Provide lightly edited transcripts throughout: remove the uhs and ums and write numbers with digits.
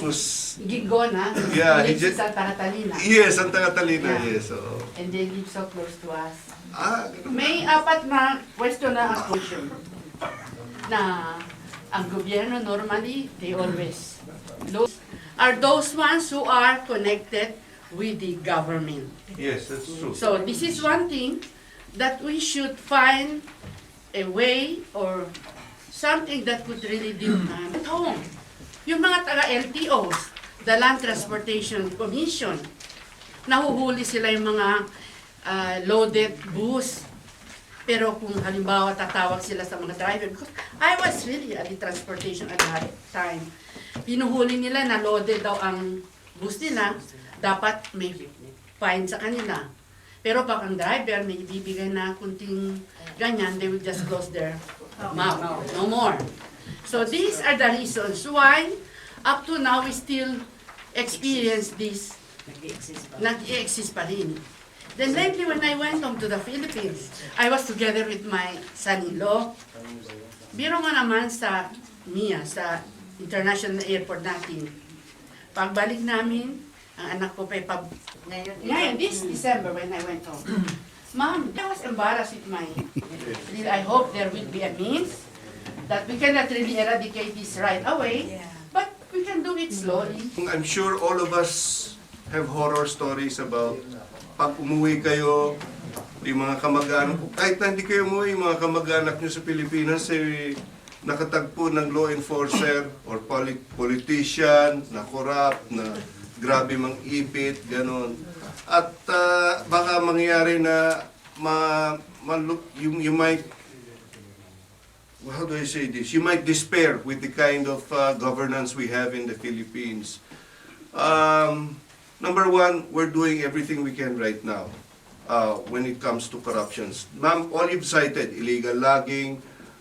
was Guingona, Yeah, who he lives in just- Santa Catalina. yes, Santa Catalina, Yeah. yes. Oo. And they live so close to us. Ganun. May apat na pwesto na ang question na ang gobyerno normally, they always are those ones who are connected with the government. Yes, that's true. So this is one thing that we should find a way or something that could really do at home. Yung mga taga-LTOs, the Land Transportation Commission, nahuhuli sila yung mga loaded bus. Pero kung halimbawa tatawag sila sa mga driver, because I was really at the transportation at that time, pinuhuli nila na loaded daw ang bus nila, dapat may fine sa kanila. Pero pag ang driver may ibibigay na kunting ganyan, they will just close their mouth. No more. So these are the reasons why up to now we still experience this. Nag-i-exist pa rin. Then lately when I went home to the Philippines, I was together with my son-in-law. Biro nga naman sa MIA, sa international airport natin. Pagbalik namin, ang anak ko pa ngayon, this December when I went home. Mom, I was embarrassed with my, I hope there will be a means that we cannot really eradicate this right away, but we can do it slowly. I'm sure all of us have horror stories about pag umuwi kayo, yung mga kamag-anak, kahit na hindi kayo umuwi, yung mga kamag-anak nyo sa Pilipinas, nakatagpo ng law enforcer or politician na corrupt, na grabe mang ipit, ganon. At baka mangyari na you might, how do I say this? You might despair with the kind of governance we have in the Philippines. Number one, we're doing everything we can right now when it comes to corruptions. Ma'am, all you've cited, illegal logging,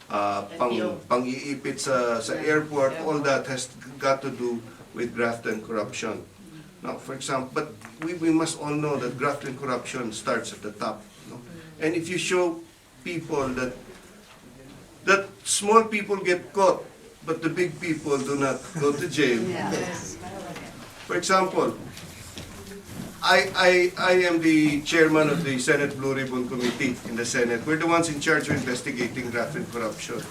pang-iipit sa airport, all that has got to do with graft and corruption. Now, for example, but we must all know that graft and corruption starts at the top. No? And if you show people that small people get caught, but the big people do not go to jail. For example, I am the chairman of the Senate Blue Ribbon Committee in the Senate. We're the ones in charge of investigating graft and corruption.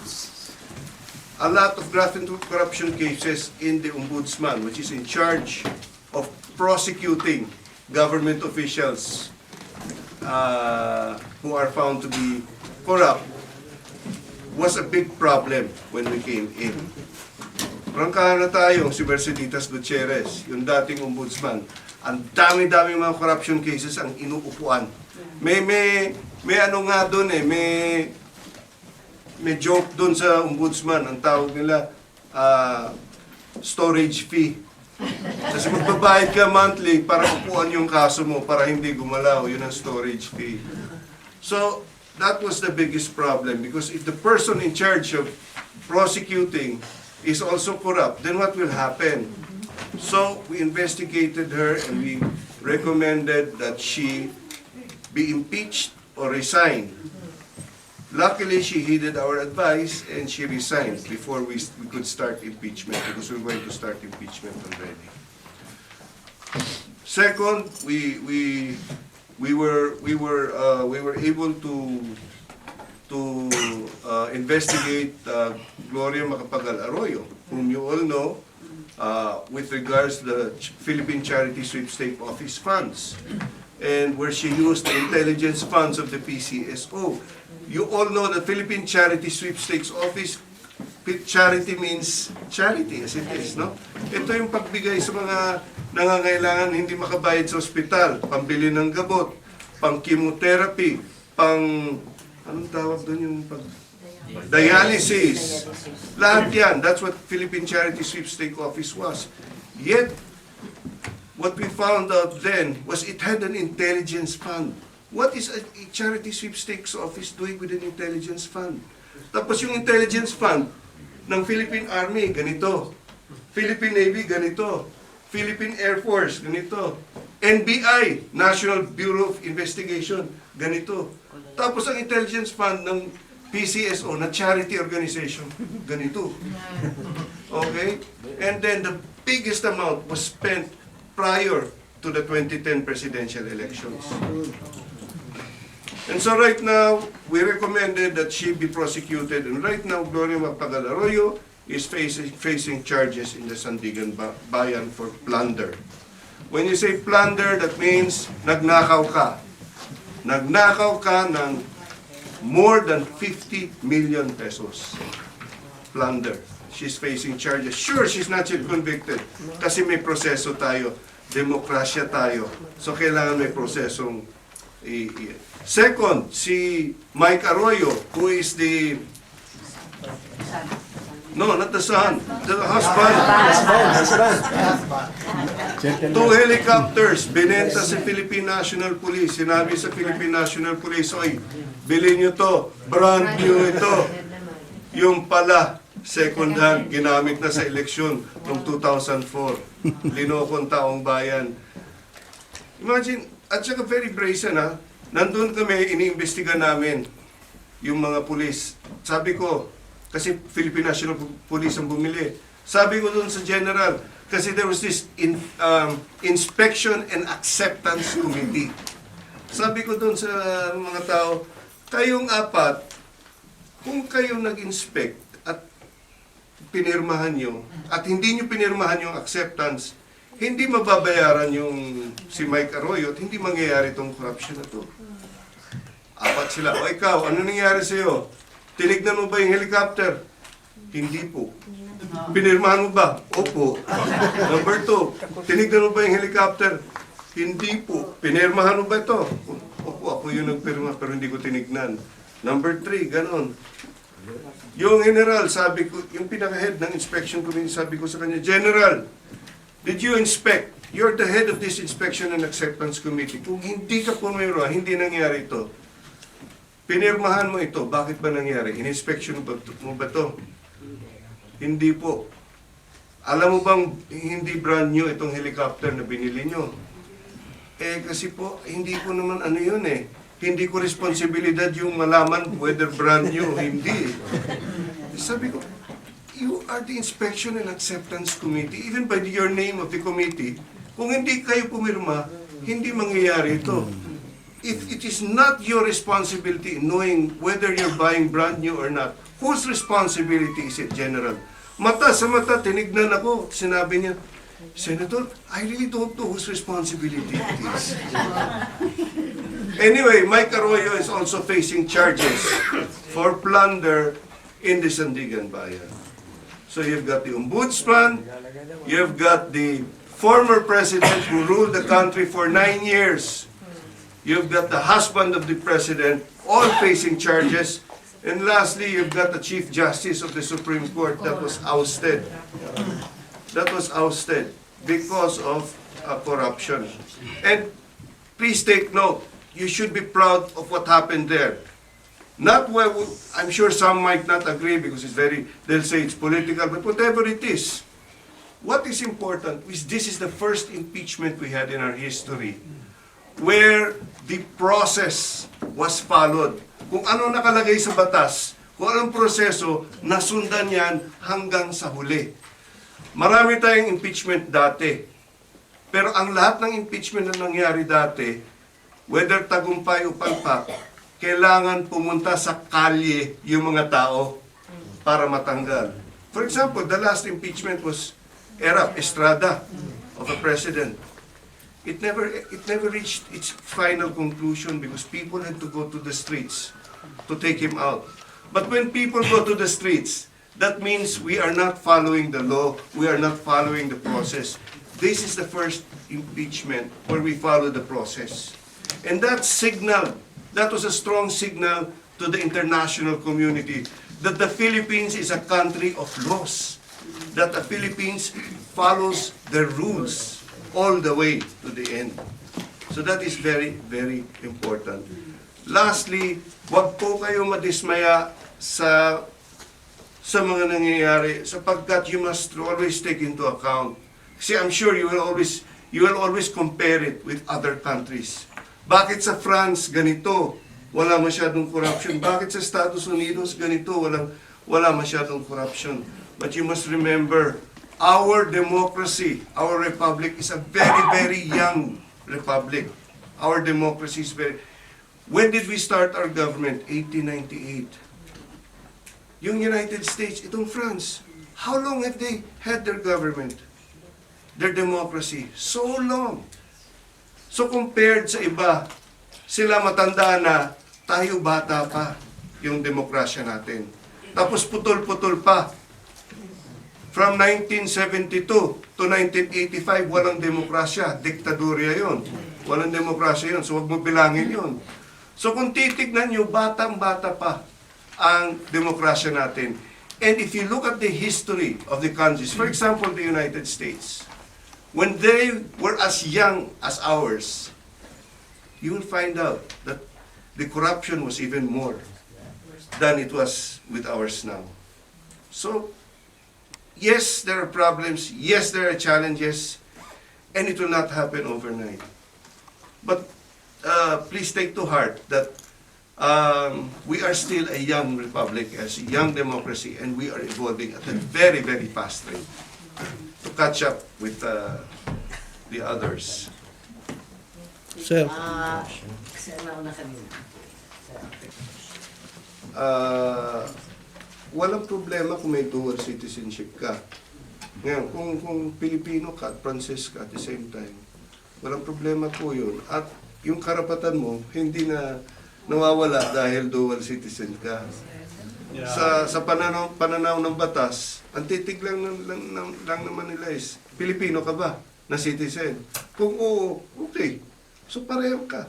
A lot of graft and corruption cases in the Ombudsman, which is in charge of prosecuting government officials who are found to be corrupt, was a big problem when we came in. Prangkahan na tayo, si Merceditas Gutierrez, yung dating ombudsman. Ang dami-dami mga corruption cases ang inuupuan. May ano nga doon may joke doon sa ombudsman, ang tawag nila storage fee. Kasi magbabayad ka monthly para upuan yung kaso mo para hindi gumalaw, yun ang storage fee. So, that was the biggest problem because if the person in charge of prosecuting is also corrupt, then what will happen? So, we investigated her and we recommended that she be impeached or resign. Luckily, she heeded our advice and she resigned before we could start impeachment because we were going to start impeachment already. Second, we were able to investigate Gloria Macapagal Arroyo, whom you all know, with regards to the Philippine Charity Sweepstake Office funds, and where she used the intelligence funds of the PCSO. You all know the Philippine Charity Sweepstakes Office, charity means charity, as it is, no? Ito yung pagbigay sa mga nangangailangan hindi makabayad sa ospital, pambili ng gamot, pang chemotherapy, anong tawag doon yung dialysis. Lahat yan. That's what Philippine Charity Sweepstake Office was. Yet, what we found out then was it had an intelligence fund. What is a charity sweepstakes office doing with an intelligence fund? Tapos yung intelligence fund ng Philippine Army, ganito. Philippine Navy, ganito. Philippine Air Force, ganito. NBI, National Bureau of Investigation, ganito. Tapos ang intelligence fund ng PCSO na charity organization, ganito. Okay? And then the biggest amount was spent prior to the 2010 presidential elections. And so right now, we recommended that she be prosecuted. And right now, Gloria Macapagal-Arroyo is facing charges in the Sandigan Bayan for plunder. When you say plunder, that means nagnakaw ka. Nagnakaw ka ng more than 50 million pesos. Plunder. She's facing charges. Sure, she's not yet convicted kasi may proseso tayo. Demokrasya tayo. So, kailangan may prosesong Second, si Mike Arroyo, who is the... No, not the son. The husband. Two helicopters, binenta sa Philippine National Police. Sinabi sa Philippine National Police, oy, bilhin nyo to, brand new ito. Yung pala, second hand, ginamit na sa eleksyon noong 2004. Linokong taong bayan. Imagine, at saka very brazen ha, nandun kami, iniimbestiga namin yung mga pulis. Sabi ko, kasi Philippine National Police ang bumili. Sabi ko doon sa general, kasi there was this inspection and acceptance committee. Sabi ko doon sa mga tao, kayong apat, kung kayo nag-inspect at pinirmahan nyo, at hindi nyo pinirmahan yung acceptance, hindi mababayaran yung si Mike Arroyo at hindi mangyayari itong corruption na to. Apat sila. O ikaw, ano nangyari sa'yo? Tinignan mo ba yung helicopter? Hindi po. Pinirmahan mo ba? Opo. Number 2, tinignan mo ba yung helicopter? Hindi po. Pinirmahan mo ba ito? Opo, ako yung nagpirma pero hindi ko tinignan. Number 3, ganon. Yung general, sabi ko, yung pinaka-head ng inspection committee, sabi ko sa kanya, General, did you inspect? You're the head of this inspection and acceptance committee. Kung hindi ka pumirma, hindi nangyari ito. Pinirmahan mo ito, bakit ba nangyari? In-inspection mo ba ito? Hindi po. Alam mo bang hindi brand new itong helicopter na binili nyo? Eh kasi po, hindi ko naman ano yun eh. Hindi ko responsibilidad yung malaman whether brand new o hindi. Sabi ko, you are the inspection and acceptance committee. Even by your name of the committee, kung hindi kayo pumirma, hindi mangyayari ito. If it is not your responsibility knowing whether you're buying brand new or not, whose responsibility is it, General? Mata sa mata, tinignan ako, sinabi niya, Senator, I really don't know whose responsibility it is. Anyway, Mike Arroyo is also facing charges for plunder in the Sandigan Bayan. So you've got the ombudsman, you've got the former president who ruled the country for 9 years, you've got the husband of the president, all facing charges, and lastly, you've got the Chief Justice of the Supreme Court that was ousted. That was ousted because of corruption. And please take note, you should be proud of what happened there. Not where I'm sure some might not agree because they'll say it's political, but whatever it is, what is important is this is the first impeachment we had in our history where the process was followed. Kung ano nakalagay sa batas, kung anong proseso, nasundan yan hanggang sa huli. Marami tayong impeachment dati. Pero ang lahat ng impeachment na nangyari dati, whether tagumpay o palpak, kailangan pumunta sa kalye yung mga tao para matanggal. For example, the last impeachment was Estrada of a president. It never reached its final conclusion because people had to go to the streets to take him out. But when people go to the streets, that means we are not following the law, we are not following the process. This is the first impeachment where we follow the process. And that signal, that was a strong signal to the international community that the Philippines is a country of laws, that the Philippines follows the rules all the way to the end. So that is very, very important. Lastly, wag po kayo madismaya sa mga nangyayari sapagkat you must always take into account. Kasi I'm sure you will always compare it with other countries. Bakit sa France ganito, wala masyadong corruption? Bakit sa Estados Unidos ganito, wala masyadong corruption? But you must remember, Our democracy, our republic is a very, very young republic. Our democracy is very... When did we start our government? 1898. Yung United States, itong France, how long have they had their government? Their democracy? So long. So compared sa iba, sila matanda na, tayo bata pa yung demokrasya natin. Tapos putol-putol pa. From 1972 to 1985, walang demokrasya. Diktadurya yon. Walang demokrasya yon. So wag mo bilangin yon. So kung titignan nyo, batang-bata pa ang demokrasya natin. And if you look at the history of the countries, for example, the United States, when they were as young as ours, you will find out that the corruption was even more than it was with ours now. So, yes, there are problems, yes, there are challenges, and it will not happen overnight. But please take to heart that we are still a young republic, as a young democracy, and we are evolving at a very, very fast rate to catch up with the others. Sir, Walang problema kung may dual citizenship ka. Ngayon, kung Pilipino ka at Frances ka at the same time, walang problema po yun. At yung karapatan mo, hindi na nawawala dahil dual citizen ka. Sa pananaw ng batas, ang titig lang naman nila is, Pilipino ka ba na citizen? Kung oo, okay. So pareho ka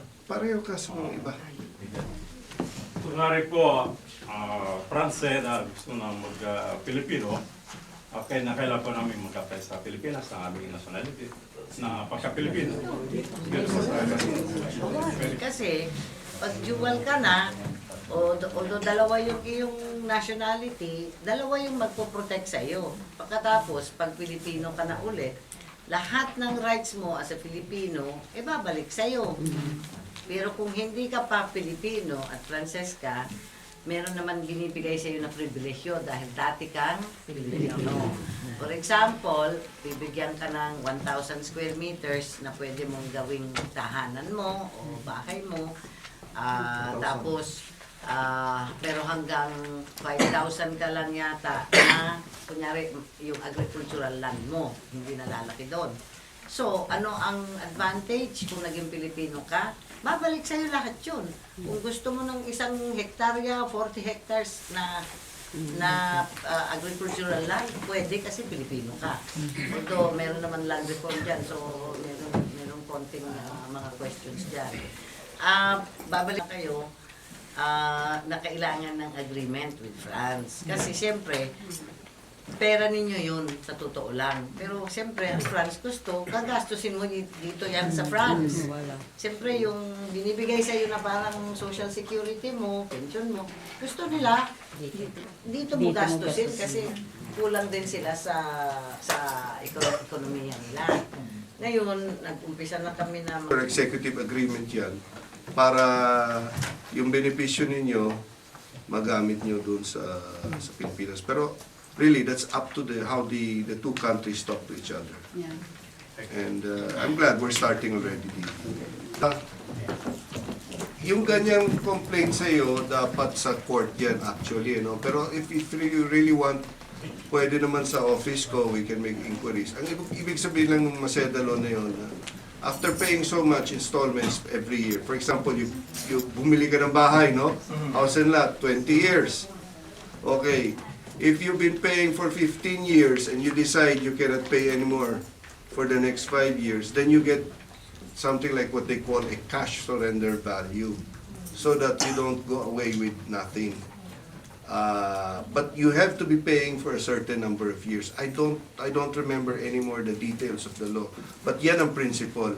sa mga iba. Kunwari po, Frances na gusto na mag-Pilipino, okay, nakailan po namin mag-apply sa Pilipinas ng aming nationality na pagka-Pilipino. Kasi, pag dual ka na, although dalawa yung iyong nationality, dalawa yung magpo-protect sa iyo. Pagkatapos, pag Pilipino ka na ulit, lahat ng rights mo as a Filipino, babalik sa iyo. Pero kung hindi ka pa Pilipino at Frances ka, meron naman binibigay sa iyo na pribilehiyo dahil dati kang Pilipino. For example, bibigyan ka ng 1,000 square meters na pwede mong gawing tahanan mo o bahay mo. Tapos, pero hanggang 5,000 ka lang yata na, kunyari, yung agricultural land mo, hindi nalalaki doon. So, ano ang advantage kung naging Pilipino ka? Babalik sa'yo lahat yun. Kung gusto mo ng 1 hektarya, 40 hectares na agricultural land, pwede kasi Pilipino ka. Although, meron naman land reform dyan, so meron konting mga questions dyan. Babalik kayo na kailangan ng agreement with France. Kasi siyempre, pera ninyo yun sa totoo lang. Pero siyempre, ang France gusto, gagastusin mo dito yan sa France. Siyempre, yung binibigay sa'yo na parang social security mo, pension mo, gusto nila, dito mo gastusin kasi kulang din sila sa ekonomiya nila. Ngayon, nag-umpisa na kami na... Executive agreement yan para yung benepisyo ninyo magamit nyo doon sa Pilipinas. Pero really, that's up to how the two countries talk to each other. Yeah. And I'm glad we're starting already. Yung ganyang complaint sa'yo, dapat sa court yan actually, you know? Pero if you really want, pwede naman sa office ko, we can make inquiries. Ang ibig sabihin lang ng masedalo na yun, after paying so much installments every year, for example, you bumili ka ng bahay, no? House and lot, 20 years. Okay. If you've been paying for 15 years and you decide you cannot pay anymore for the next 5 years, then you get something like what they call a cash surrender value, so that you don't go away with nothing. But you have to be paying for a certain number of years. I don't remember anymore the details of the law, but yan ang principle.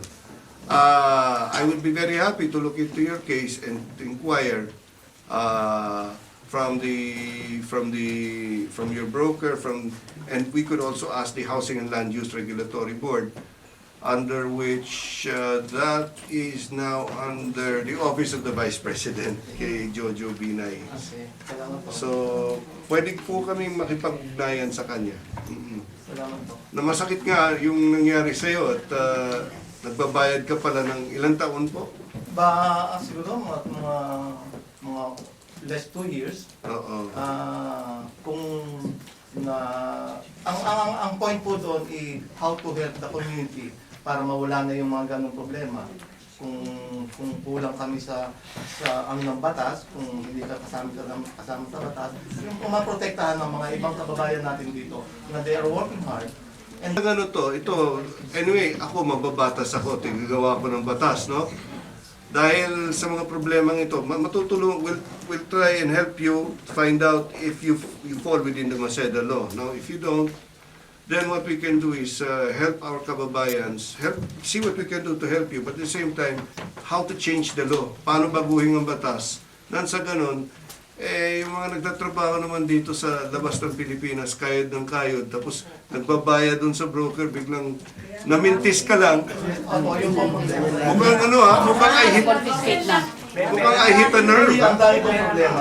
I would be very happy to look into your case and inquire from your broker, and we could also ask the Housing and Land Use Regulatory Board, under which that is now under the Office of the Vice President, kay Jojo Binay. So, pwede po kaming makipag-ugnayan sa kanya. Salamat po. Na masakit nga yung nangyari sa'yo at nagbabayad ka pala ng ilang taon po? Siguro mga less 2 years. Oo. Kung na ang point po doon how to help the community para mawala na yung mga ganong problema. Kung kulang kami sa ng batas, kung hindi ka kasama sa batas, yung maprotektahan ng mga ibang kababayan natin dito na they are working hard. And Ano to, ito, anyway, ako mababatas ako, tigagawa ko ng batas, no? Dahil sa mga problemang ito, matutulong, we'll try and help you find out if you fall within the Maceda law. Now, if you don't, then what we can do is help our kababayans, see what we can do to help you, but at the same time, how to change the law. Paano baguhin ang batas? Nang sa ganun, yung mga nagtatrabaho naman dito sa labas ng Pilipinas, kayod ng kayod, tapos nagbabayad dun sa broker, biglang namintis ka lang. yung problema. Mukhang ano ha, mukhang I hit a nerve. Ang dami kong problema.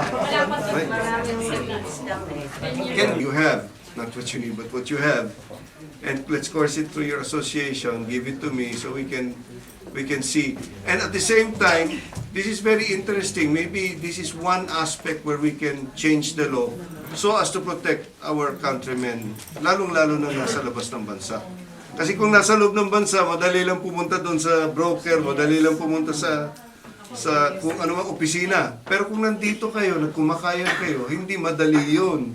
Can you have, not what you need, but what you have, and let's course it through your association, give it to me so we can see. And at the same time, this is very interesting. Maybe this is one aspect where we can change the law so as to protect our countrymen, lalong-lalo na nasa labas ng bansa. Kasi kung nasa loob ng bansa, madali lang pumunta doon sa broker, madali lang pumunta sa kung ano mang opisina. Pero kung nandito kayo, nagkumakayan kayo, hindi madali yun.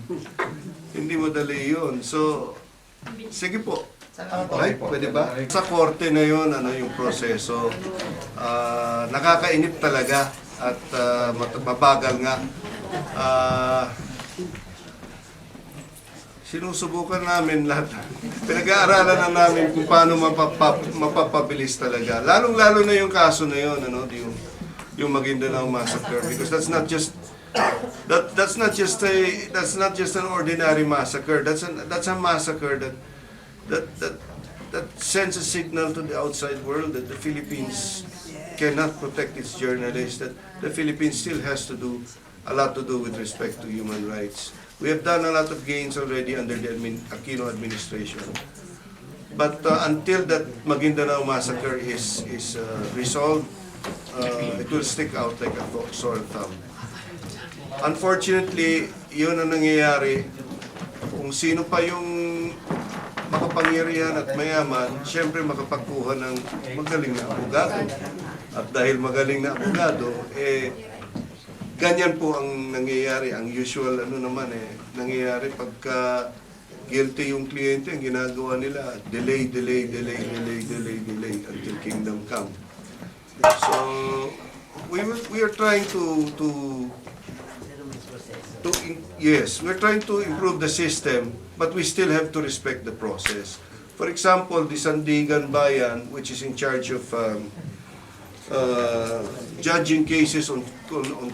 Hindi madali yun. So, sige po. Right? Pwede ba? Sa korte na yun, ano yung proseso. Nakakainip talaga at mabagal nga. Sinusubukan namin lahat. Pinag-aaralan na namin kung paano mapapabilis talaga. Lalong-lalo na yung kaso na yun, ano, yung Maguindanao massacre, because that's not just an ordinary massacre. That's a massacre that sends a signal to the outside world that the Philippines cannot protect its journalists, that the Philippines still has to do a lot to do with respect to human rights. We have done a lot of gains already under the Aquino administration. But until that Maguindanao massacre is resolved, it will stick out like a sore thumb. Unfortunately, yun ang nangyayari. Kung sino pa yung makapangyarihan at mayaman, siyempre makapagkuha ng magaling na abogado. At dahil magaling na abogado, ganyan po ang nangyayari. Ang usual nangyayari pagka guilty yung kliyente, ang ginagawa nila, delay until kingdom come. So, we are trying we're trying to improve the system, but we still have to respect the process. For example, the Sandigan Bayan, which is in charge of judging cases on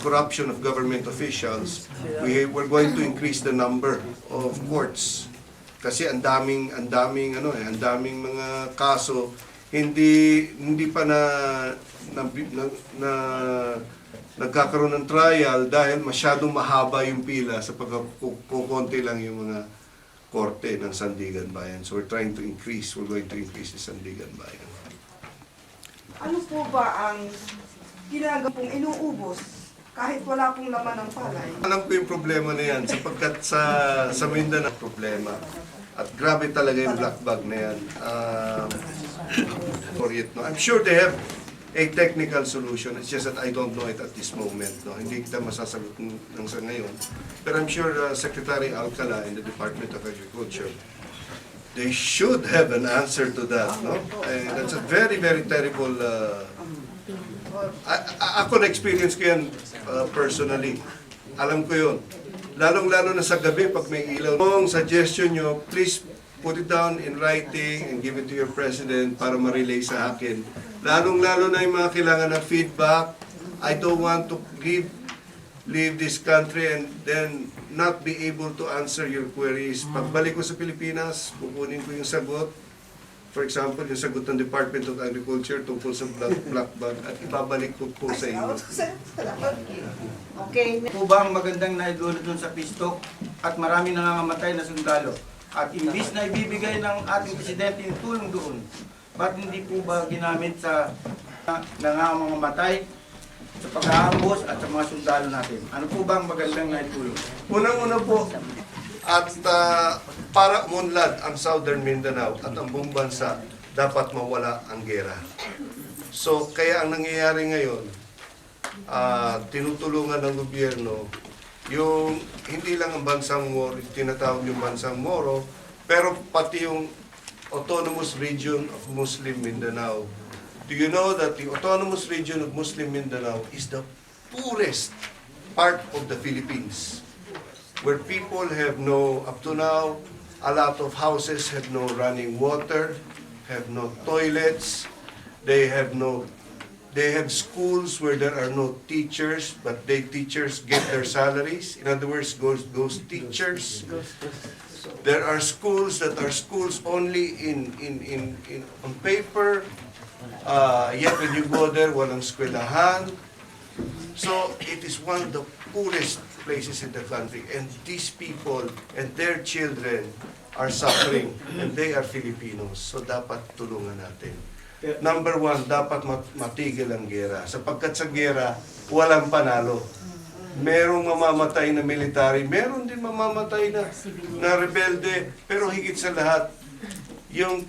corruption of government officials, we're going to increase the number of courts. Kasi ang daming mga kaso hindi pa nagkakaroon ng trial dahil masyadong mahaba yung pila sa pagkukunti lang yung mga korte ng Sandigan Bayan. So we're going to increase the Sandigan Bayan. Ano po ba ang ginagawa pong inuubos kahit wala pong laman ng palay? Alam ko yung problema na yan sapagkat sa Mindanao problema. At grabe talaga yung black bag na yan. I'm sure they have a technical solution. It's just that I don't know it at this moment. No? Hindi kita masasagot ng sa ngayon. But I'm sure Secretary Alcala in the Department of Agriculture, they should have an answer to that. No? That's a very, very terrible... Ako na-experience ko yan personally. Alam ko yun. Lalong-lalo na sa gabi pag may ilaw. Kung suggestion nyo, please put it down in writing and give it to your president para ma-relay sa akin. Lalong-lalo na yung mga kailangan ng feedback. I don't want to leave this country and then not be able to answer your queries. Pagbalik ko sa Pilipinas, kukunin ko yung sagot. For example, yung sagot ng Department of Agriculture tungkol sa black bag at ibabalik ko po sa inyo. Okay. Po ba ang magandang naidulot dun sa pistok at maraming nangangamatay na sundalo? At imbis na ibibigay ng ating presidente yung tulong doon, ba't hindi po ba ginamit sa nangangamatay, sa pag-aambos at sa mga sundalo natin? Ano po ba ang magandang naitulong? Unang-una po, at para umunlad ang Southern Mindanao at ang buong bansa, dapat mawala ang gera. So, kaya ang nangyayari ngayon, tinutulungan ng gobyerno yung hindi lang ang bansang Moro, tinatawag yung bansang Moro, pero pati yung Autonomous Region of Muslim Mindanao. Do you know that the Autonomous Region of Muslim Mindanao is the poorest part of the Philippines, where people have no, up to now, a lot of houses have no running water, have no toilets, they have schools where there are no teachers, but teachers get their salaries. In other words, those teachers. There are schools that are schools only on paper. Yet when you go there, walang eskwelahan. So it is one of the poorest places in the country, and these people and their children are suffering, and they are Filipinos. So dapat tulungan natin. Number one, dapat matigil ang gera. Sapagkat sa gera, walang panalo. Merong mamamatay na military, meron din mamamatay na rebelde, pero higit sa lahat, yung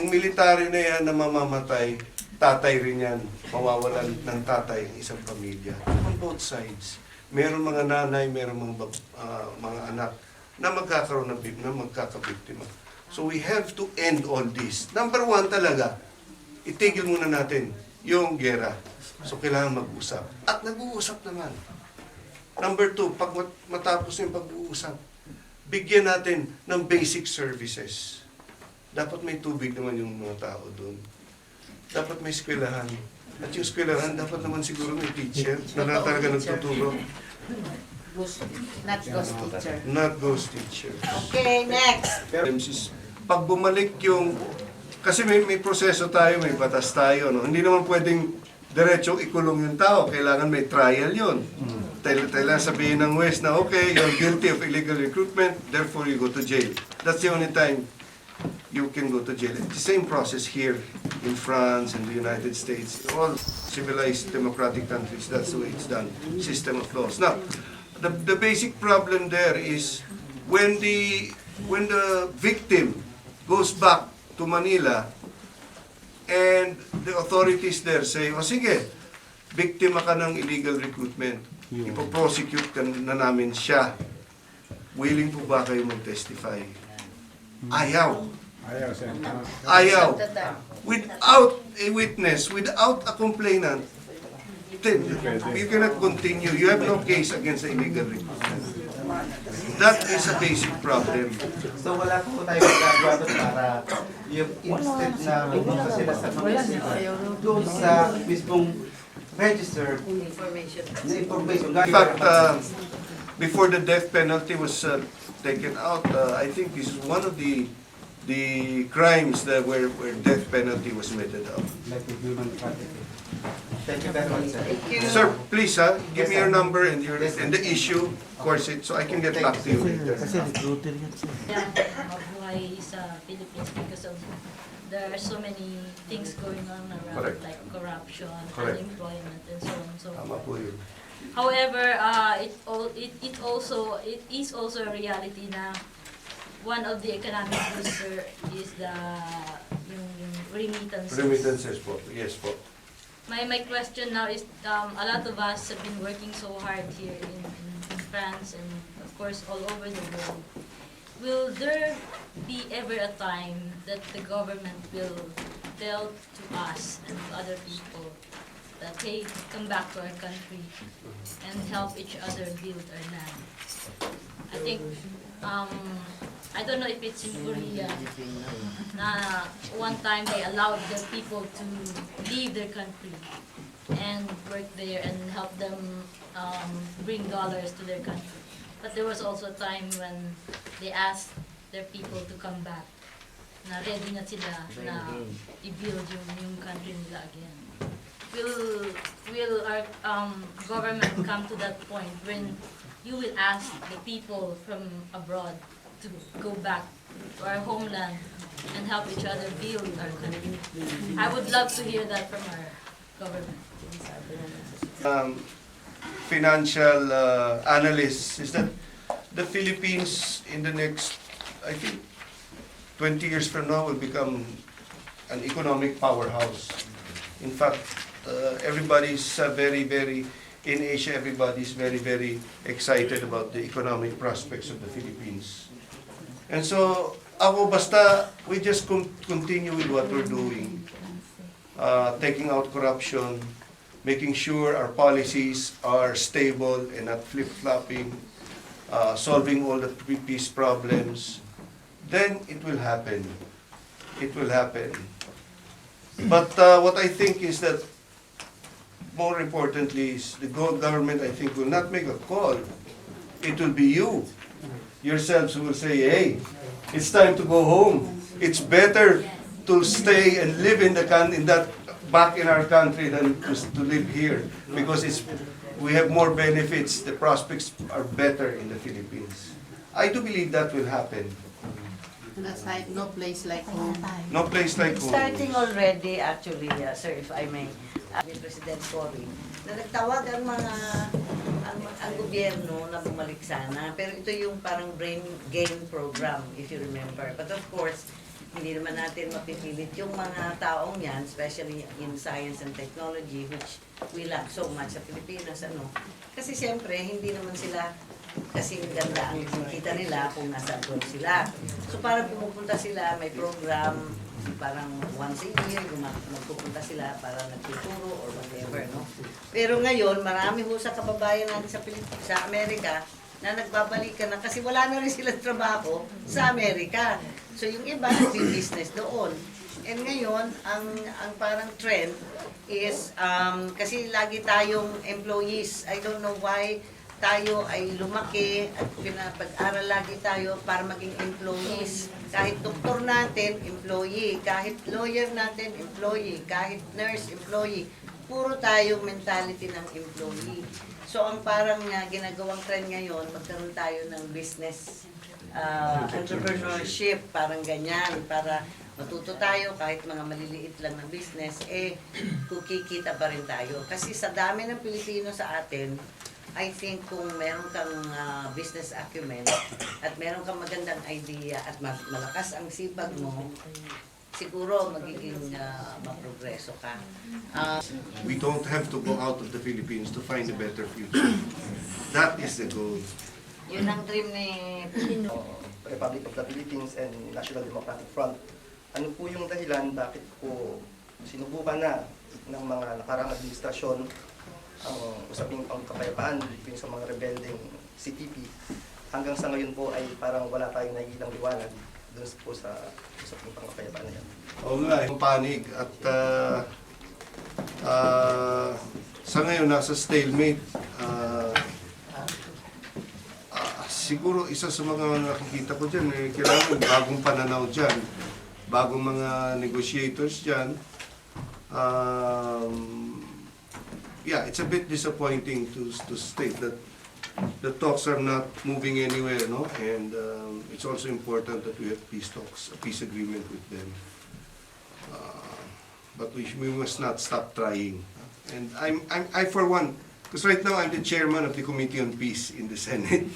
military na yan na mamamatay, tatay rin yan, mawawalan ng tatay ang isang pamilya. On both sides. Meron mga nanay, meron mga anak na magkakaroon na magkakabiktima. So we have to end all this. Number one talaga, itigil muna natin yung gera. So kailangan mag-usap. At nag-uusap naman. Number two, pag matapos yung pag-uusap, bigyan natin ng basic services. Dapat may tubig naman yung mga tao doon. Dapat may eskwelahan. At yung eskwelahan, dapat naman siguro may teacher na talaga nagtuturo. Not ghost teacher. Not ghost teacher. Okay, next. Pag bumalik yung, kasi may proseso tayo, may batas tayo, no? Hindi naman pwedeng diretso ikulong yung tao, kailangan may trial yun. Kailangan sabihin ng West na, okay, you're guilty of illegal recruitment, therefore you go to jail. That's the only time you can go to jail. It's the same process here in France and the United States. All civilized democratic countries, that's the way it's done. System of laws. Now, the basic problem there is when the victim goes back to Manila and the authorities there say, o sige, biktima ka ng illegal recruitment. Ipo-prosecute ka na namin siya. Willing po ba kayo mag-testify? Ayaw. Ayaw. Without a witness, without a complainant, then you cannot continue. You have no case against the illegal recruitment. That is a basic problem. So wala po tayo magagawa doon para yung instead na pumunta sila sa mga doon sa mismong register na information. In fact, before the death penalty was taken out, I think this is one of the crimes that where death penalty was meted out. Like the human trafficking. Thank you very much, sir. Sir, please give me your number and the issue, of course, so I can get back to you later. Kasi recruiter yan siya. Mabuhay sa Philippines because of there are so many things going on around, Correct. like corruption, Correct. unemployment, and so on and so Tama forth. po yun. However, it is also a reality na one of the economic booster is yung remittances. Remittances po, yes po. My question now is, a lot of us have been working so hard here in France and of course all over the world. Will there be ever a time that the government will tell to us and to other people that, hey, come back to our country and help each other build our land? I think, I don't know if it's in Korea, na one time they allowed the people to leave their country and work there and help them bring dollars to their country. But there was also a time when they asked their people to come back, na ready na sila na i-build yung country nila again. Will our government come to that point when you will ask the people from abroad to go back to our homeland and help each other build our country. I would love to hear that from our government. Financial analysts is that the Philippines in the next, I think, 20 years from now will become an economic powerhouse. In fact, everybody's in Asia, everybody's very excited about the economic prospects of the Philippines. And so, we just continue with what we're doing. Taking out corruption, making sure our policies are stable and not flip-flopping, solving all the peace problems, then it will happen. It will happen. But what I think is that more importantly is the government, I think, will not make a call. It will be you yourselves who will say, hey, it's time to go home. It's better to stay and live in that back in our country than to live here, because we have more benefits. The prospects are better in the Philippines. I do believe that will happen. And aside, no place like home. No place like home. Starting already, actually, sir, if I may, ni President Cory, na nagtawag ang gobyerno na bumalik sana. Pero ito yung parang brain gain program, if you remember. But of course, hindi naman natin mapipilit yung mga taong yan, especially in science and technology, which we lack so much sa Pilipinas. Kasi siyempre, hindi naman sila kasi ganda ang kita nila kung nasa abroad sila. So parang pumupunta sila, may program, parang once a year, magpupunta sila para nagtuturo or whatever, no? Pero ngayon, marami ho sa kababayan natin sa Amerika na nagbabalikan na kasi wala na rin silang trabaho sa Amerika. So yung iba, nag-business doon. And ngayon, ang parang trend is, kasi lagi tayong employees. I don't know why tayo ay lumaki at pinapag-aral lagi tayo para maging employees. Kahit doktor natin, employee. Kahit lawyer natin, employee. Kahit nurse, employee. Puro tayo mentality ng employee. So ang parang ginagawang trend ngayon, magkaroon tayo ng business entrepreneurship, parang ganyan, para matuto tayo kahit mga maliliit lang na business, kukikita pa rin tayo. Kasi sa dami ng Pilipino sa atin, I think kung meron kang business acumen at meron kang magandang idea at malakas ang sipag mo, siguro magiging maprogreso ka. We don't have to go out of the Philippines to find a better future. That is the goal. Yun ang dream ni Republic of the Philippines and National Democratic Front. Ano po yung dahilan bakit po sinubukan na ng mga nakarang administrasyon ang usaping pangkapayapaan yung sa mga rebelding CPP, hanggang sa ngayon po ay parang wala tayong nakikitang liwanag doon po sa usaping pangkapayapaan na yan. Oo nga, yung panig at sa ngayon nasa stalemate. Siguro isa sa mga nakikita ko dyan, kailangan bagong pananaw dyan, bagong mga negotiators dyan. Yeah, it's a bit disappointing to state that the talks are not moving anywhere, no? And it's also important that we have peace talks, a peace agreement with them. But we must not stop trying. And I for one, because right now I'm the chairman of the Committee on Peace in the Senate.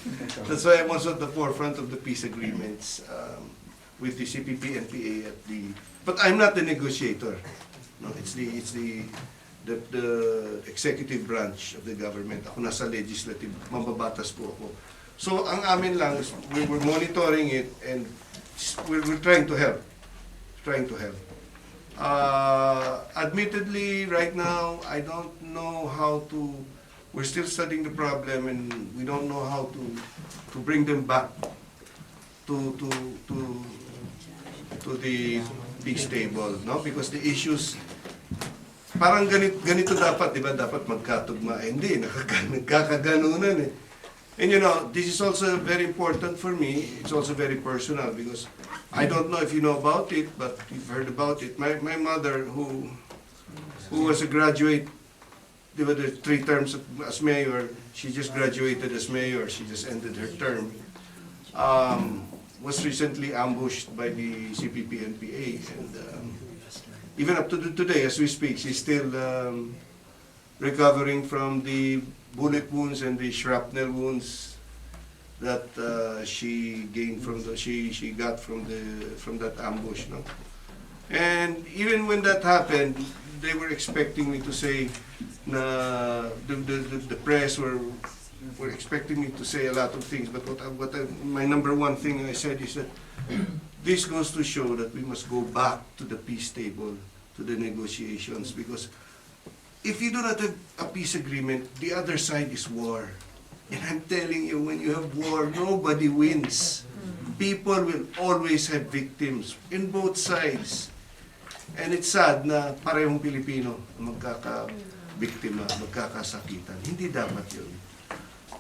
That's why I'm also at the forefront of the peace agreements with the CPP and PA at the. But I'm not the negotiator. No, it's the executive branch of the government. Ako nasa legislative, mababatas po ako. So ang amin lang is we're monitoring it and we're trying to help. Admittedly, right now, I don't know how to. We're still studying the problem and we don't know how to bring them back to the peace table, no? Because the issues. Parang ganito dapat, di ba? Dapat magkatugma. Hindi, nagkakaganunan eh. And you know, this is also very important for me. It's also very personal because I don't know if you know about it, but you've heard about it. My mother, who was a graduate, di ba, the 3 terms as mayor, she just graduated as mayor. She just ended her term. was recently ambushed by the CPP-NPA, and even up to today, as we speak, she's still recovering from the bullet wounds and the shrapnel wounds that she gained from she got from that ambush, no? And even when that happened, they were expecting me to say na the press were expecting me to say a lot of things, but my number one thing I said is that this goes to show that we must go back to the peace table, to the negotiations, because if you do not have a peace agreement, the other side is war. And I'm telling you, when you have war, nobody wins. People will always have victims in both sides. And it's sad na parehong Pilipino magkaka-biktima, magkakasakitan. Hindi dapat yun.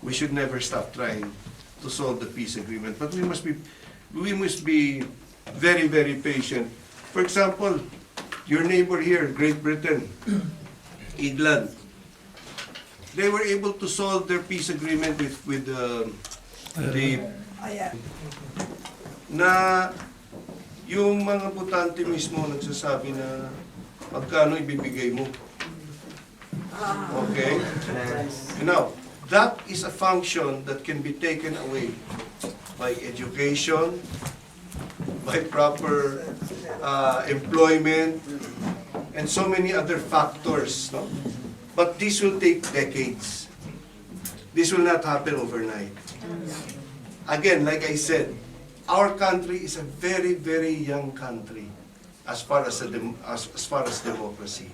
We should never stop trying to solve the peace agreement. But we must be very, very patient. For example, your neighbor here, Great Britain, England, they were able to solve their peace agreement with the na yung mga botante mismo nagsasabi na magkano ibibigay mo. Okay? Now, that is a function that can be taken away by education, by proper employment, and so many other factors. No? But this will take decades. This will not happen overnight. Again, like I said, our country is a very, very young country as far as democracy.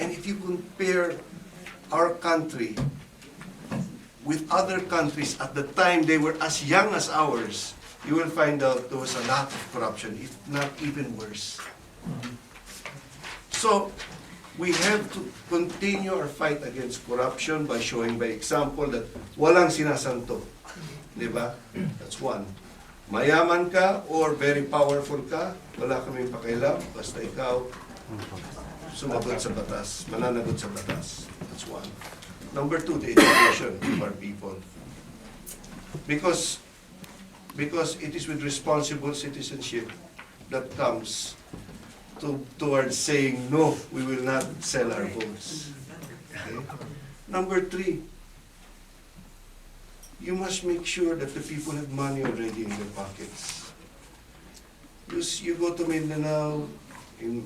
And if you compare our country with other countries at the time they were as young as ours, you will find out there was a lot of corruption, if not even worse. So, we have to continue our fight against corruption by showing by example that walang sinasanto. Diba? That's one. Mayaman ka or very powerful ka, wala kaming pakialam, basta ikaw sumagot sa batas, mananagot sa batas. That's one. Number two, the education of our people. Because it is with responsible citizenship that comes towards saying, no, we will not sell our votes. Okay? Number three, you must make sure that the people have money already in their pockets. You go to Mindanao, even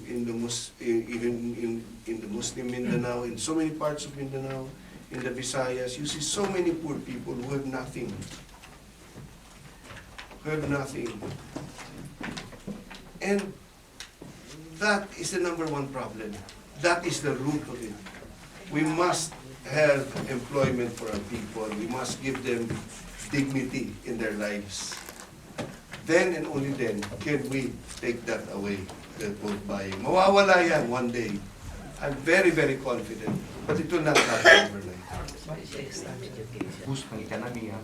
in the Muslim Mindanao, in so many parts of Mindanao, in the Visayas, you see so many poor people who have nothing. Who have nothing. And that is the number one problem. That is the root of it. We must have employment for our people. We must give them dignity in their lives. Then and only then can we take that away, that vote buying. Mawawala yan one day. I'm very, very confident. But it will not happen overnight. Boost ng ekonomiya,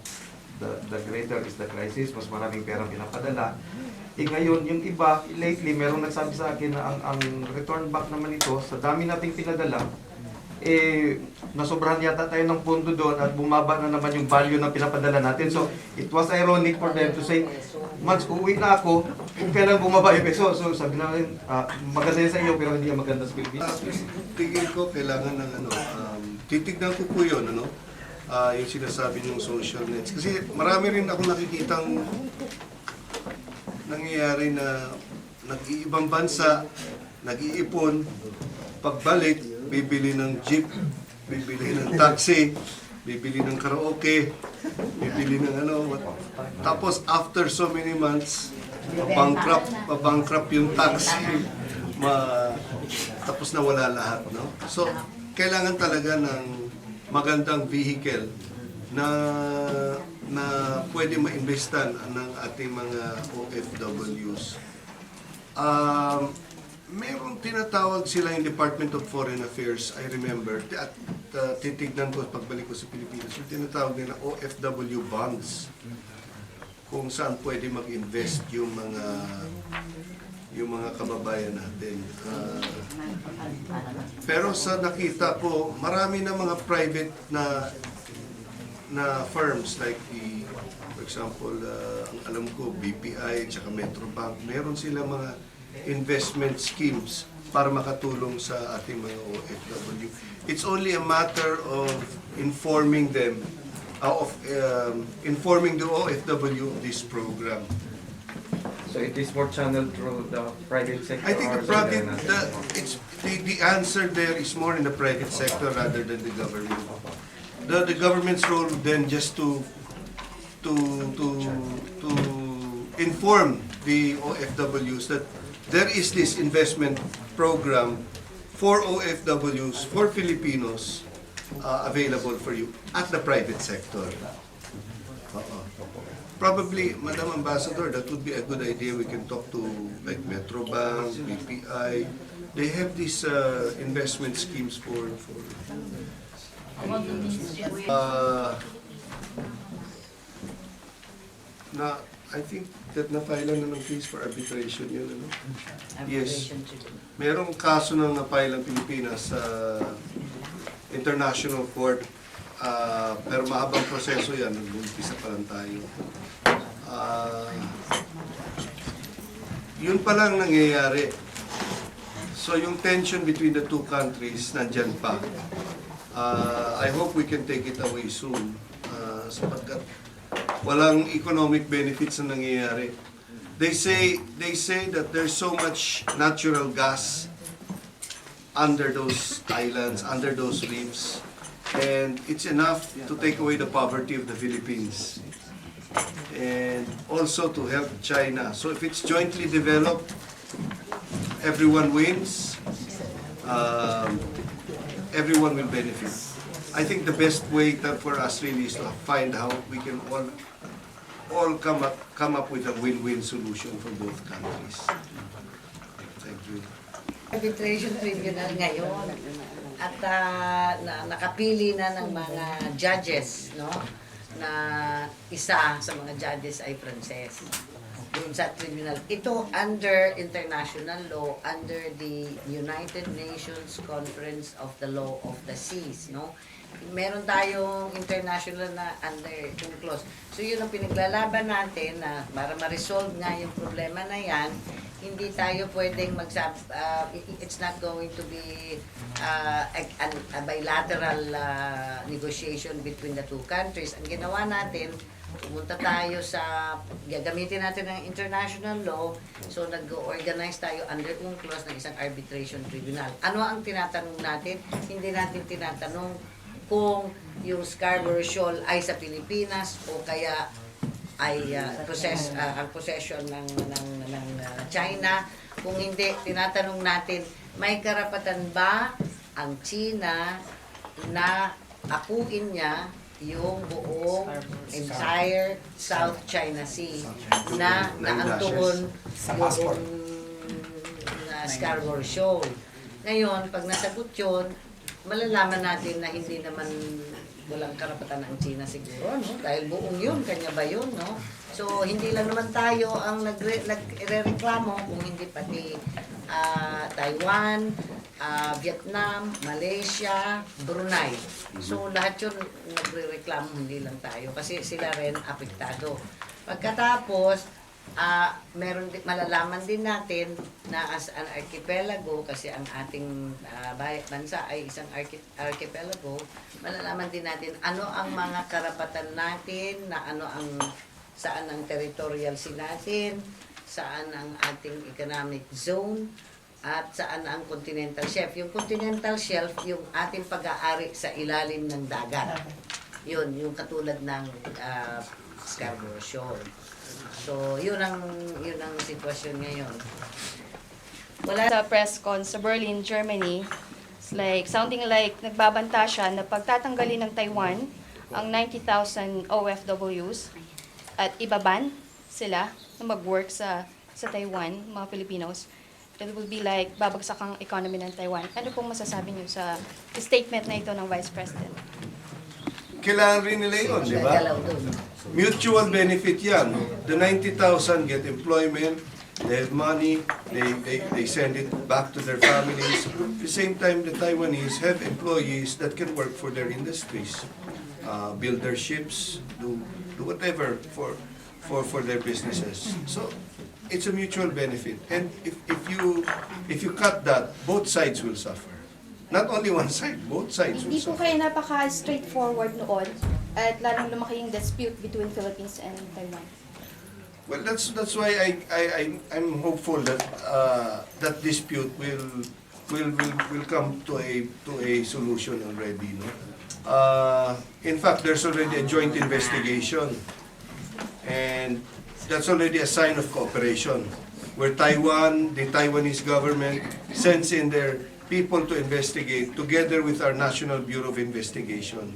the greater is the crisis, mas maraming perang pinapadala. Ngayon, yung iba, lately, merong nagsabi sa akin na ang return back naman ito, sa dami nating pinadala, nasobrahan yata tayo ng pondo doon at bumaba na naman yung value ng pinapadala natin. So, it was ironic for them to say, Mads, uuwi na ako kung kailan bumaba yung peso. So, sabi namin, maganda yan sa iyo pero hindi yan maganda sa Pilipinas. Tingin ko, kailangan ng titignan ko po yun, yung sinasabi ng social nets. Kasi marami rin ako nakikitang nangyayari na nag-iibang bansa, nag-iipon, pagbalik, bibili ng jeep, bibili ng taxi, bibili ng karaoke, bibili ng tapos after so many months, bankrupt yung taxi, tapos nawala lahat, no? So, kailangan talaga ng magandang vehicle na pwede ma-investan ng ating mga OFWs. Meron tinatawag sila yung Department of Foreign Affairs, I remember, at titignan ko pagbalik ko sa Pilipinas, yung tinatawag nila OFW bonds, kung saan pwede mag-invest yung mga kababayan natin. Pero sa nakita ko, marami na mga private na firms like for For example, ang alam ko, BPI at Metrobank, meron sila mga investment schemes para makatulong sa ating mga OFW. It's only a matter of informing them, informing the OFW of this program. So it is more channeled through the private sector? I think or the answer there is more in the private sector rather than the government. The government's role then just to inform the OFWs that there is this investment program for OFWs, for Filipinos, available for you at the private sector. Probably, Madam Ambassador, that would be a good idea. We can talk to like Metrobank, BPI. They have these investment schemes for I think that na-file na ng case for arbitration yun, ano? Yes. Merong kaso na na-file ang Pilipinas sa International Court, pero mahabang proseso yan, nag-umpisa pa lang tayo. Yun pa lang nangyayari. So yung tension between the two countries, nandyan pa. I hope we can take it away soon, sapagkat walang economic benefits na nangyayari. They say that there's so much natural gas under those islands, under those reefs, and it's enough to take away the poverty of the Philippines and also to help China. So if it's jointly developed, everyone wins, everyone will benefit. I think the best way for us really is to find how we can all come up with a win-win solution for both countries. Thank you. Arbitration tribunal ngayon at nakapili na ng mga judges, no? Na isa sa mga judges ay Frances doon sa tribunal. Ito under international law, under the United Nations Conference of the Law of the Seas, no? Meron tayong international na under yung clause. So yun ang pinaglalaban natin na para ma-resolve nga yung problema na yan, hindi tayo pwedeng it's not going to be a bilateral negotiation between the two countries. Ang ginawa natin, pumunta tayo sa, gagamitin natin ng international law, so nag-organize tayo under UNCLOS ng isang arbitration tribunal. Ano ang tinatanong natin? Hindi natin tinatanong kung yung Scarborough Shoal ay sa Pilipinas o kaya ay ang possession ng China. Kung hindi, tinatanong natin, may karapatan ba ang China na akuin niya yung buong entire South China Sea na naantuon yung Scarborough Shoal. Ngayon, pag nasagot yun, malalaman natin na hindi naman walang karapatan ng China siguro, no? Dahil buong yun, kanya ba yun, no? So, hindi lang naman tayo ang nagre-reklamo kung hindi pati Taiwan, Vietnam, Malaysia, Brunei. So, lahat yun nagre-reklamo, hindi lang tayo. Kasi sila rin apektado. Pagkatapos, malalaman din natin na as an archipelago, kasi ang ating bansa ay isang archipelago, malalaman din natin ano ang mga karapatan natin, na saan ang territorial sea natin, saan ang ating economic zone, at saan ang continental shelf. Yung continental shelf, yung ating pag-aari sa ilalim ng dagat. Yun, yung katulad ng Scarborough Shoal. So, yun ang sitwasyon ngayon. Sa press con sa Berlin, Germany, it's like, sounding like nagbabanta siya na pagtatanggalin ng Taiwan ang 90,000 OFWs at ibaban sila na mag-work sa Taiwan, mga Filipinos. It will be like babagsak ang economy ng Taiwan. Ano pong masasabi niyo sa statement na ito ng Vice President? Kailangan rin nila yun, di ba? Mutual benefit yan. The 90,000 get employment, they have money, they send it back to their families. At the same time, the Taiwanese have employees that can work for their industries, build their ships, do do whatever for their businesses. So it's a mutual benefit. And if you cut that, both sides will suffer. Not only one side, both sides will Hindi po suffer. kayo napaka-straightforward noon at lalong lumaki yung dispute between Philippines and Taiwan. Well, that's why I'm hopeful that that dispute will come to a solution already. No? In fact, there's already a joint investigation, and that's already a sign of cooperation, where the Taiwanese government sends in their people to investigate together with our National Bureau of Investigation.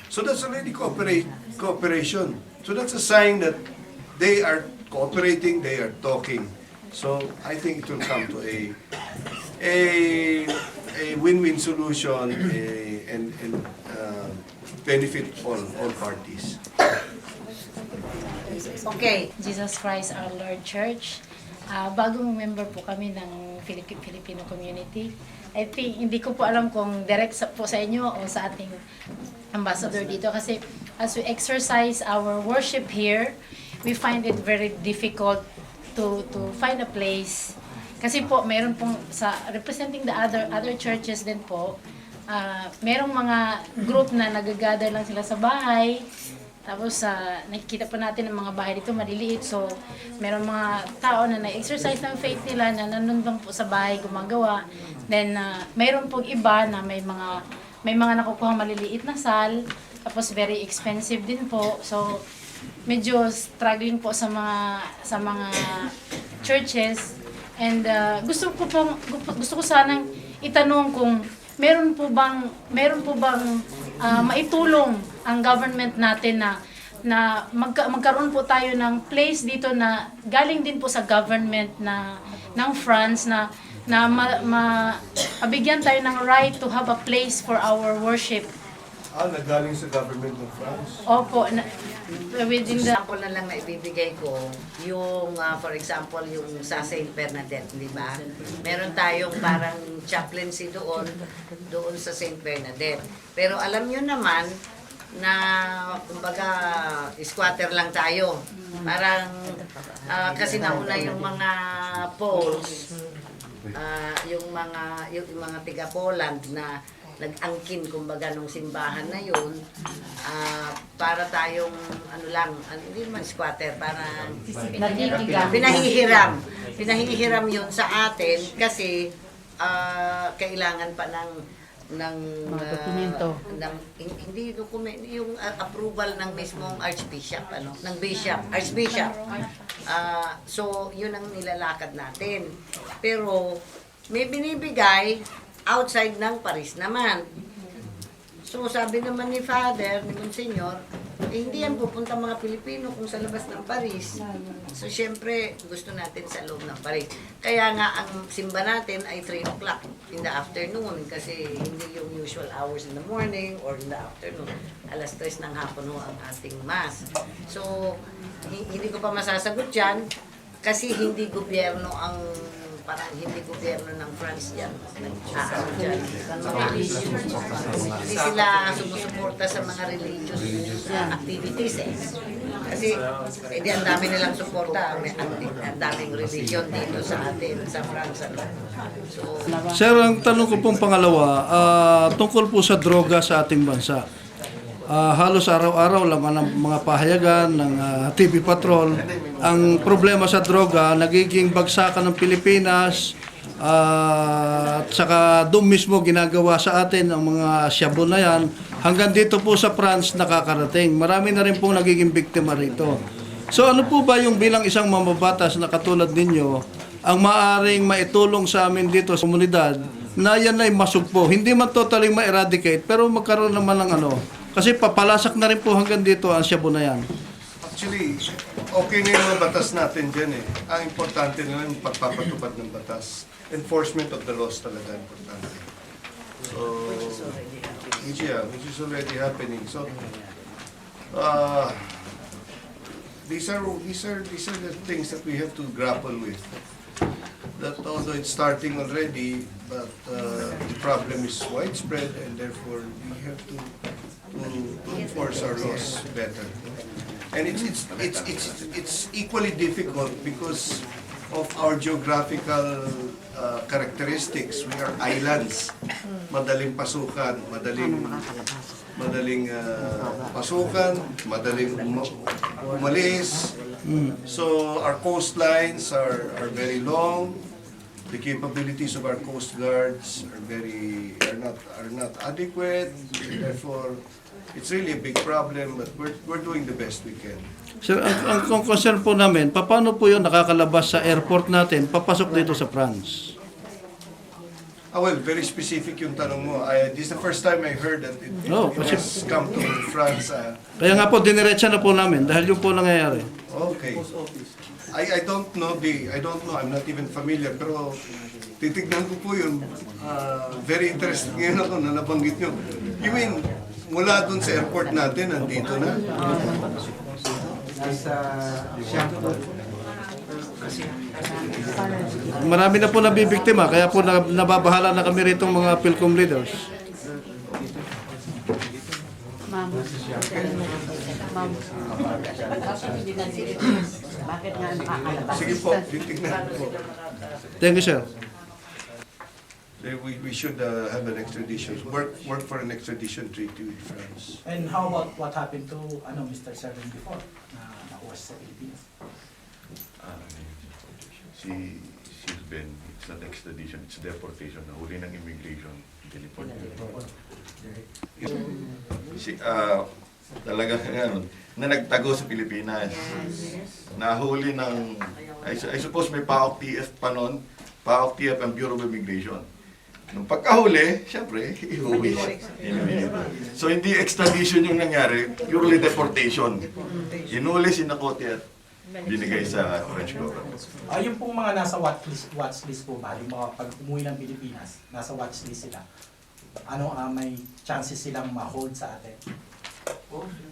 So that's already cooperation. So that's a sign that they are cooperating, they are talking. So I think it will come to a win-win solution and benefit all parties. Okay. Jesus Christ our Lord Church. Bagong member po kami ng Filipino community. I think, hindi ko po alam kung direct po sa inyo o sa ating ambassador dito kasi as we exercise our worship here, we find it very difficult to find a place. Kasi po, meron pong, representing the other churches din po, merong mga group na nag-gather lang sila sa bahay. Tapos, nakikita po natin ang mga bahay dito maliliit. So, meron mga tao na na-exercise ng faith nila na nandun po sa bahay gumagawa. Then, meron pong iba na may mga nakukuha maliliit na sal. Tapos, very expensive din po. So, medyo struggling po sa mga churches. And gusto ko sanang itanong kung meron po bang maitulong ang government natin na magkaroon po tayo ng place dito na galing din po sa government ng France na mabigyan tayo ng right to have a place for our worship. Nagaling sa government ng France? Opo. Within the... Example na lang na ibibigay ko, yung, for example, yung sa St. Bernadette, di ba? Meron tayong parang chaplaincy doon sa St. Bernadette. Pero alam nyo naman, na kumbaga squatter lang tayo. Parang, kasi nauna yung mga Poles, yung mga tiga-Poland na nag-angkin kumbaga nung simbahan na yun, para tayong hindi man squatter, parang pinahihiram yun sa atin kasi kailangan pa ng dokumento. Hindi dokumento, yung approval ng mismong archbishop, archbishop. So yun ang nilalakad natin. Pero may binibigay outside ng Paris naman. So sabi naman ni Father, ni Monsignor, hindi yan pupunta mga Pilipino kung sa labas ng Paris. So syempre, gusto natin sa loob ng Paris. Kaya nga, ang simba natin ay 3 o'clock in the afternoon kasi hindi yung usual hours in the morning or in the afternoon. Alas 3 ng hapon ang ating mass. So, hindi ko pa masasagot yan kasi hindi gobyerno ng France yan. Hindi sila sumusuporta sa mga religious activities eh. Kasi ang dami nilang suporta, ang daming religion dito sa atin, sa France. So, Sir, ang tanong ko pong pangalawa, tungkol po sa droga sa ating bansa. Halos araw-araw laman ng mga pahayagan ng TV Patrol. Ang problema sa droga, nagiging bagsakan ng Pilipinas at saka doon mismo ginagawa sa atin ang mga shabu na yan. Hanggang dito po sa France nakakarating. Marami na rin pong nagiging biktima rito. So ano po ba yung bilang isang mamabatas na katulad ninyo ang maaring maitulong sa amin dito sa komunidad na yan ay masugpo? Hindi man totally ma-eradicate pero magkaroon naman ng kasi papalasak na rin po hanggang dito ang shabu na yan. Actually, okay na yung mga batas natin dyan eh. Ang importante na yung pagpapatupad ng batas. Enforcement of the laws talaga importante. So, which is already happening. So, these are the things that we have to grapple with. That although it's starting already, but the problem is widespread and therefore we have to enforce our laws better. And it's equally difficult because of our geographical characteristics. We are islands. Madaling pasukan, madaling pasukan, madaling umalis. So our coastlines are very long. The capabilities of our coast guards are not adequate. Therefore, it's really a big problem, but we're doing the best we can. Sir, ang concern po namin, paano po yung nakakalabas sa airport natin, papasok dito sa France? Well, very specific yung tanong mo. This is the first time I heard that it has come to France. Kaya nga po, diniretsa na po namin dahil yung po nangyayari. Okay. I don't know, I'm not even familiar, pero titignan ko po yun. Very interesting ngayon ako na nabanggit nyo. You mean, mula dun sa airport natin, nandito na? Marami na po nabibiktima, kaya po nababahala na kami rito mga PhilCom leaders. Bakit nga nakakalabas? Sige po, titignan po. Thank you, sir. We should have an extradition, work for an extradition treaty with France. And how about what happened to Mr. Seven before na nakuha sa Pilipinas? She's been, it's not extradition, it's deportation. Nahuli ng immigration, delivered. Talaga na nagtago sa Pilipinas. Nahuli ng, I suppose may PAOK TF pa nun, PAOK TF ang Bureau of Immigration. Nung pagkahuli, syempre, iuwi. So hindi extradition yung nangyari, purely deportation. Hinuli, sinakote at binigay sa French government. Yung pong mga nasa watchlist po ba, yung mga pag umuwi ng Pilipinas, nasa watchlist sila, may chances silang ma-hold sa atin?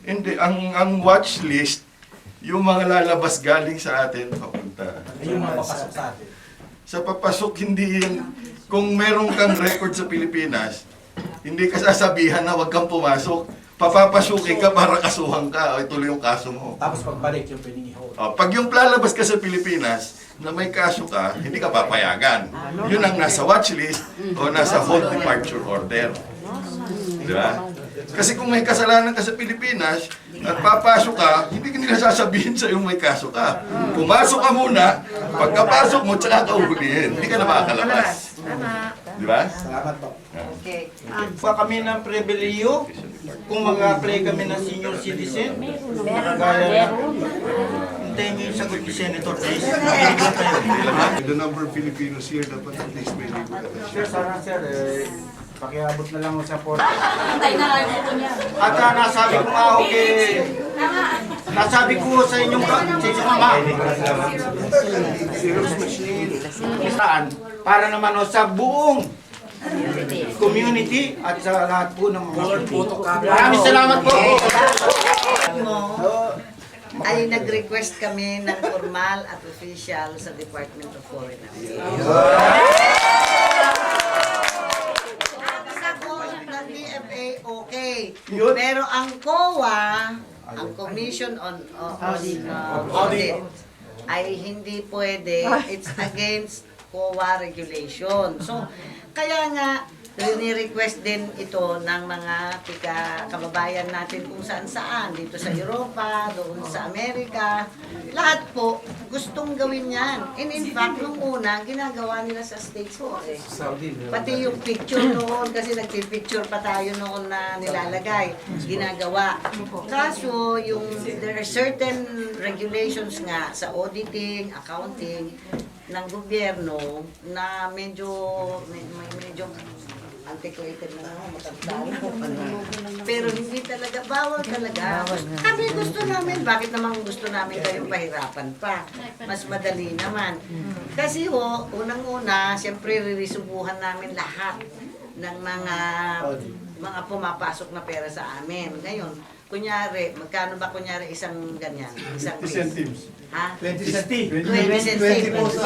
Hindi, ang watch list, yung mga lalabas galing sa atin, papunta. Yung mga papasok sa atin? Sa papasok, hindi yan. Kung meron kang record sa Pilipinas, hindi ka sasabihan na huwag kang pumasok. Papapasukin ka para kasuhan ka, o ituloy yung kaso mo. Tapos pagbalik yung pwedeng i-hold. Pag yung lalabas ka sa Pilipinas, na may kaso ka, hindi ka papayagan. Yun ang nasa watchlist o nasa hold departure order. Di ba? Kasi kung may kasalanan ka sa Pilipinas at papasok ka, hindi ka nila sasabihin sa yung may kaso ka. Pumasok ka muna, pagkapasok mo, tsaka ka uhulihin. Hindi ka na makakalabas. Di ba? Salamat po. Okay. Pa kami ng pribilehyo, kung mag-apply kami ng senior citizen, kagaya hintayin nyo yung sagot ni Senator Days. The number of Filipinos here, dapat at least may legal Sir, sana sir, pakiabot na lang sa port. Antay na lang ito niya. At nasabi ko nga nasabi ko sa inyong ama, para naman sa buong community at sa lahat po ng mga maraming salamat po. Ay nag-request kami ng formal at official sa Department of Foreign Affairs. Ng DFA, okay. Pero ang COA, ang Commission on Audit, ay hindi pwede. It's against COA regulation. So, kaya nga, ni-request din ito ng mga kababayan natin kung saan-saan, dito sa Europa, doon sa Amerika. Lahat po, gustong gawin yan. And in fact, nung una, ginagawa nila sa States po. Pati yung picture noon, kasi nagpipicture pa tayo noon na nilalagay, ginagawa. Kaso, there are certain regulations nga sa auditing, accounting, ng gobyerno na medyo antiquated na pero hindi talaga, bawal talaga. Kami gusto namin, bakit naman gusto namin kayong pahirapan pa? Mas madali naman. Kasi unang-una, siyempre ririsubuhan namin lahat ng mga pumapasok na pera sa amin. Ngayon, kunyari, magkano ba kunyari isang ganyan? Isang 20 centimes. Ha? 20 centimes.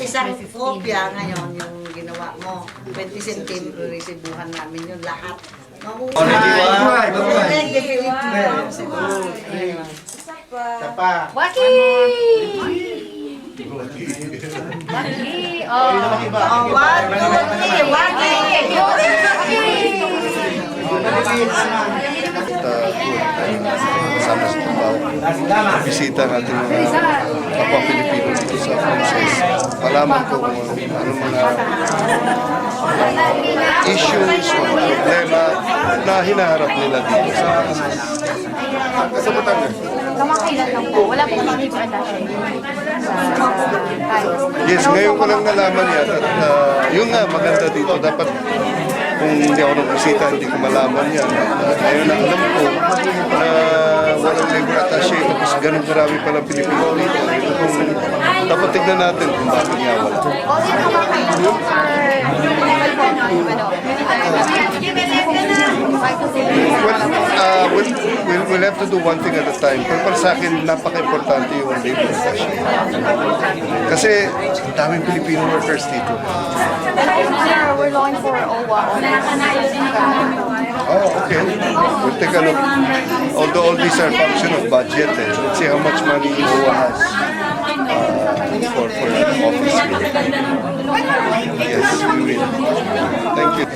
Isang kopya ngayon yung ginawa mo. 20 centimes, resibuhan namin yung lahat. pa. Waki! Waki! Oh. Kasama sa trabaho. Bisita ang ating mga kapwa Pilipino dito sa Frances. Malaman ko kung ano mga issues o problema na hinaharap nila dito sa Batangas. Kamakailan lang po. Wala po kami production. Yes, ngayon ko lang nalaman yan. At yun nga, maganda dito. Dapat kung hindi ako nagbisita, hindi ko malaman yan. At ngayon na alam ko na walang labor attaché. Tapos ganun karami palang Pilipino dito. Kung dapat tignan natin kung bakit nga wala. We'll have to do one thing at a time. Pero para sa akin, napaka-importante yung labor attaché. Kasi ang daming Filipino workers dito. We're looking for OWA. Oh, okay. We'll take a look. Although all these are function of budget, let's see how much money OWA has for an office here. Yes, we will. Thank you.